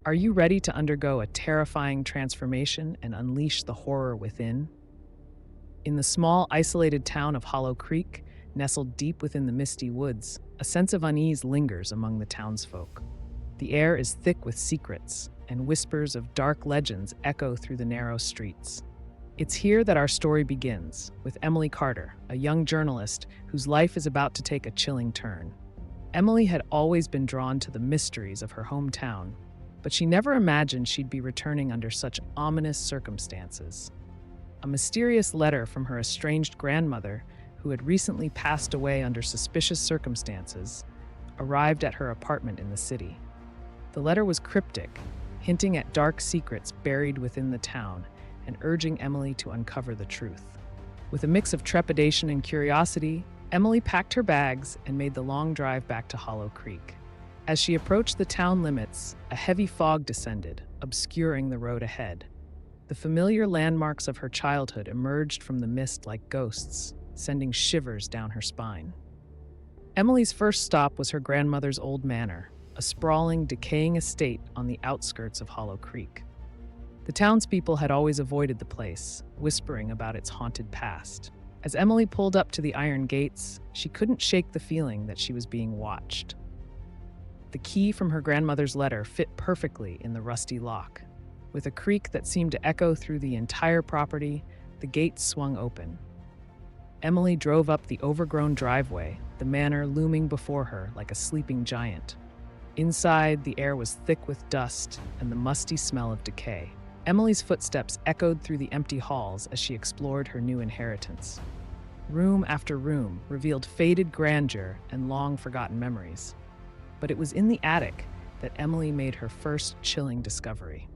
Are you ready to undergo a terrifying transformation and unleash the horror within? In the small, isolated town of Hollowcreek, nestled deep within the misty woods, a sense of unease lingers among the townsfolk. The air is thick with secrets, and whispers of dark legends echo through the narrow streets. It's here that our story begins, with Emily Carter, a young journalist whose life is about to take a chilling turn. Emily had always been drawn to the mysteries of her hometown, but she never imagined she'd be returning under such ominous circumstances. A mysterious letter from her estranged grandmother, who had recently passed away under suspicious circumstances, arrived at her apartment in the city. The letter was cryptic, hinting at dark secrets buried within the town and urging Emily to uncover the truth. With a mix of trepidation and curiosity, Emily packed her bags and made the long drive back to Hollowcreek. As she approached the town limits, a heavy fog descended, obscuring the road ahead. The familiar landmarks of her childhood emerged from the mist like ghosts, sending shivers down her spine. Emily's first stop was her grandmother's old manor, a sprawling, decaying estate on the outskirts of Hollowcreek. The townspeople had always avoided the place, whispering about its haunted past. As Emily pulled up to the iron gates, she couldn't shake the feeling that she was being watched. The key from her grandmother's letter fit perfectly in the rusty lock. With a creak that seemed to echo through the entire property, the gates swung open. Emily drove up the overgrown driveway, the manor looming before her like a sleeping giant. Inside, the air was thick with dust and the musty smell of decay. Emily's footsteps echoed through the empty halls as she explored her new inheritance. Room after room revealed faded grandeur and long-forgotten memories. But it was in the attic that Emily made her first chilling discovery.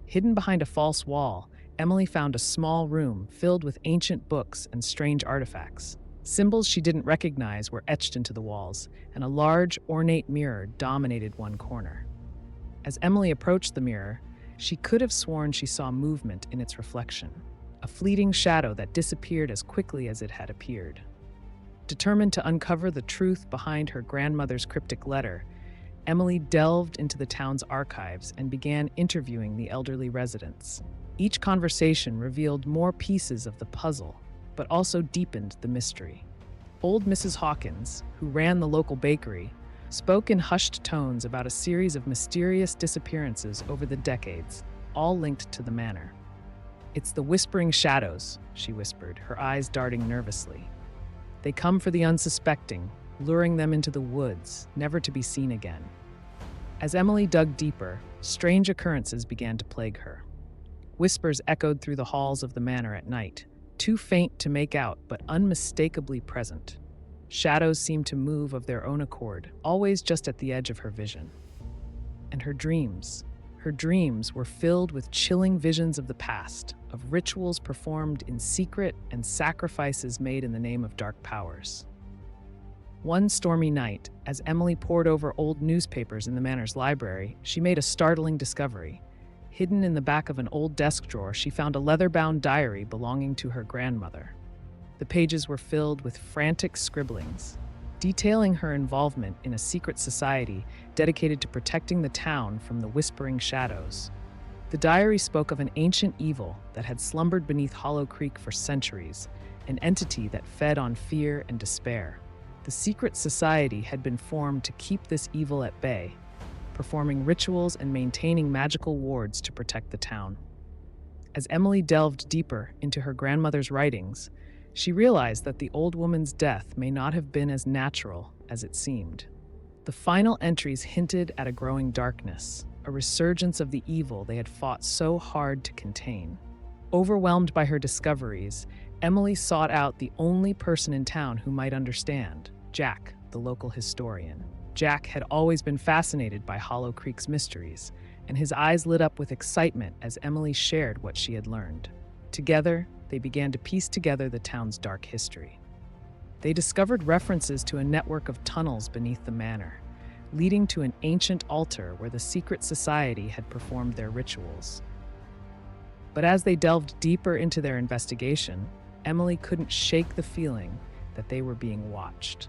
Hidden behind a false wall, Emily found a small room filled with ancient books and strange artifacts. Symbols she didn't recognize were etched into the walls, and a large, ornate mirror dominated one corner. As Emily approached the mirror, she could have sworn she saw movement in its reflection, a fleeting shadow that disappeared as quickly as it had appeared. Determined to uncover the truth behind her grandmother's cryptic letter, Emily delved into the town's archives and began interviewing the elderly residents. Each conversation revealed more pieces of the puzzle, but also deepened the mystery. Old Mrs. Hawkins, who ran the local bakery, spoke in hushed tones about a series of mysterious disappearances over the decades, all linked to the manor. "It's the whispering shadows," she whispered, her eyes darting nervously. "They come for the unsuspecting, luring them into the woods, never to be seen again." As Emily dug deeper, strange occurrences began to plague her. Whispers echoed through the halls of the manor at night, too faint to make out but unmistakably present. Shadows seemed to move of their own accord, always just at the edge of her vision. And her dreams were filled with chilling visions of the past, of rituals performed in secret and sacrifices made in the name of dark powers. One stormy night, as Emily pored over old newspapers in the manor's library, she made a startling discovery. Hidden in the back of an old desk drawer, she found a leather-bound diary belonging to her grandmother. The pages were filled with frantic scribblings, detailing her involvement in a secret society dedicated to protecting the town from the whispering shadows. The diary spoke of an ancient evil that had slumbered beneath Hollowcreek for centuries, an entity that fed on fear and despair. The secret society had been formed to keep this evil at bay, performing rituals and maintaining magical wards to protect the town. As Emily delved deeper into her grandmother's writings, she realized that the old woman's death may not have been as natural as it seemed. The final entries hinted at a growing darkness, a resurgence of the evil they had fought so hard to contain. Overwhelmed by her discoveries, Emily sought out the only person in town who might understand, Jack, the local historian. Jack had always been fascinated by Hollowcreek's mysteries, and his eyes lit up with excitement as Emily shared what she had learned. Together, they began to piece together the town's dark history. They discovered references to a network of tunnels beneath the manor, leading to an ancient altar where the secret society had performed their rituals. But as they delved deeper into their investigation, Emily couldn't shake the feeling that they were being watched.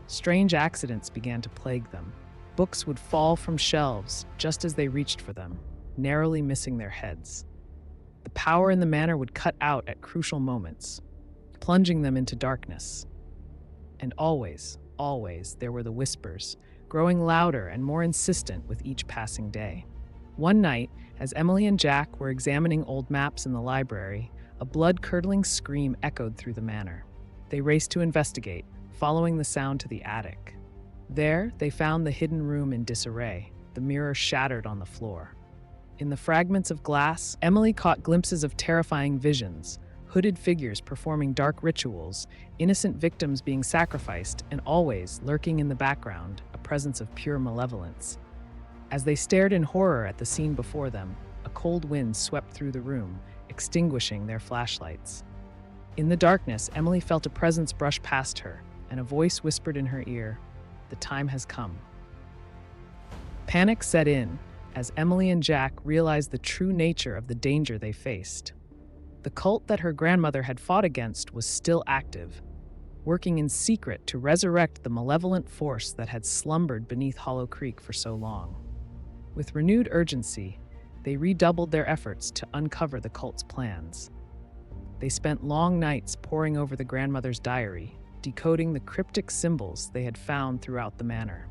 Strange accidents began to plague them. Books would fall from shelves just as they reached for them, narrowly missing their heads. The power in the manor would cut out at crucial moments, plunging them into darkness. And always, there were the whispers, growing louder and more insistent with each passing day. One night, as Emily and Jack were examining old maps in the library, a blood-curdling scream echoed through the manor. They raced to investigate, following the sound to the attic. There, they found the hidden room in disarray, the mirror shattered on the floor. In the fragments of glass, Emily caught glimpses of terrifying visions, hooded figures performing dark rituals, innocent victims being sacrificed, and always, lurking in the background, a presence of pure malevolence. As they stared in horror at the scene before them, a cold wind swept through the room, extinguishing their flashlights. In the darkness, Emily felt a presence brush past her, and a voice whispered in her ear, "The time has come." Panic set in as Emily and Jack realized the true nature of the danger they faced. The cult that her grandmother had fought against was still active, working in secret to resurrect the malevolent force that had slumbered beneath Hollowcreek for so long. With renewed urgency, they redoubled their efforts to uncover the cult's plans. They spent long nights poring over the grandmother's diary, decoding the cryptic symbols they had found throughout the manor.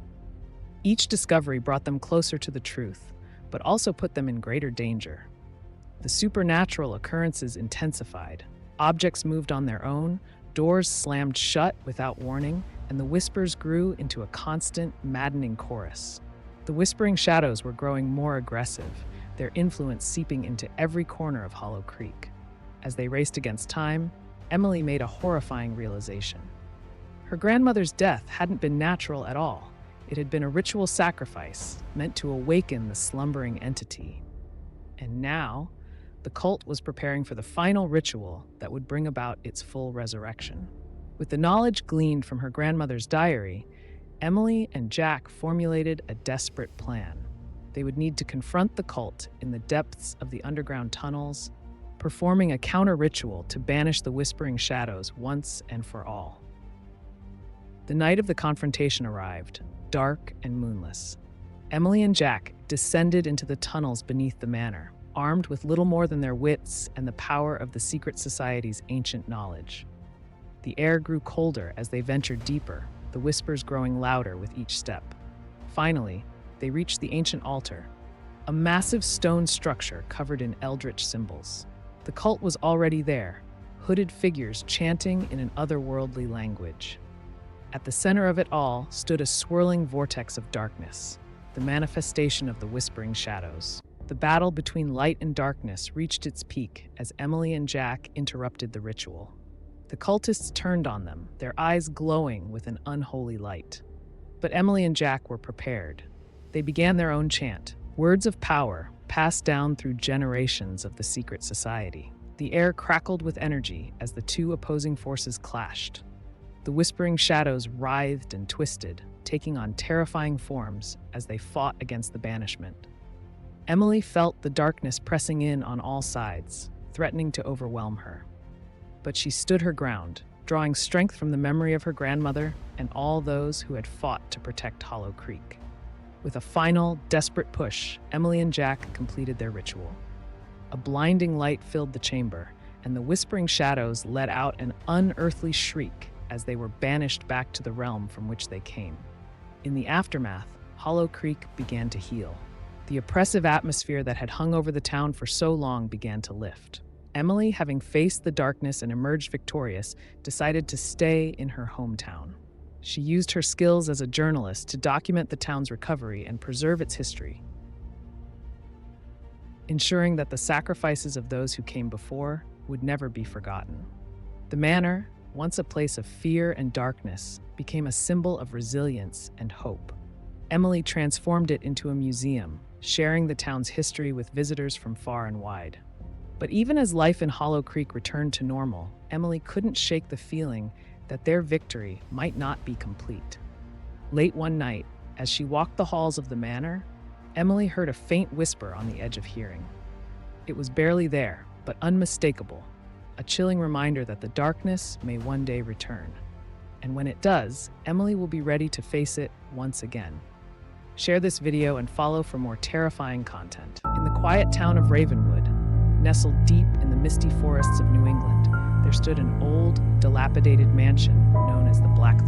Each discovery brought them closer to the truth, but also put them in greater danger. The supernatural occurrences intensified. Objects moved on their own, doors slammed shut without warning, and the whispers grew into a constant, maddening chorus. The whispering shadows were growing more aggressive, their influence seeping into every corner of Hollowcreek. As they raced against time, Emily made a horrifying realization. Her grandmother's death hadn't been natural at all. It had been a ritual sacrifice meant to awaken the slumbering entity. And now, the cult was preparing for the final ritual that would bring about its full resurrection. With the knowledge gleaned from her grandmother's diary, Emily and Jack formulated a desperate plan. They would need to confront the cult in the depths of the underground tunnels, performing a counter-ritual to banish the whispering shadows once and for all. The night of the confrontation arrived, dark and moonless. Emily and Jack descended into the tunnels beneath the manor, armed with little more than their wits and the power of the secret society's ancient knowledge. The air grew colder as they ventured deeper, the whispers growing louder with each step. Finally, they reached the ancient altar, a massive stone structure covered in eldritch symbols. The cult was already there, hooded figures chanting in an otherworldly language. At the center of it all stood a swirling vortex of darkness, the manifestation of the whispering shadows. The battle between light and darkness reached its peak as Emily and Jack interrupted the ritual. The cultists turned on them, their eyes glowing with an unholy light. But Emily and Jack were prepared. They began their own chant, words of power passed down through generations of the secret society. The air crackled with energy as the two opposing forces clashed. The whispering shadows writhed and twisted, taking on terrifying forms as they fought against the banishment. Emily felt the darkness pressing in on all sides, threatening to overwhelm her. But she stood her ground, drawing strength from the memory of her grandmother and all those who had fought to protect Hollowcreek. With a final, desperate push, Emily and Jack completed their ritual. A blinding light filled the chamber, and the whispering shadows let out an unearthly shriek as they were banished back to the realm from which they came. In the aftermath, Hollowcreek began to heal. The oppressive atmosphere that had hung over the town for so long began to lift. Emily, having faced the darkness and emerged victorious, decided to stay in her hometown. She used her skills as a journalist to document the town's recovery and preserve its history, ensuring that the sacrifices of those who came before would never be forgotten. The manor, once a place of fear and darkness, became a symbol of resilience and hope. Emily transformed it into a museum, sharing the town's history with visitors from far and wide. But even as life in Hollowcreek returned to normal, Emily couldn't shake the feeling that their victory might not be complete. Late one night, as she walked the halls of the manor, Emily heard a faint whisper on the edge of hearing. It was barely there, but unmistakable, a chilling reminder that the darkness may one day return. And when it does, Emily will be ready to face it once again. Share this video and follow for more terrifying content. In the quiet town of Ravenwood, nestled deep in the misty forests of New England, there stood an old, dilapidated mansion known as the Blackthorn.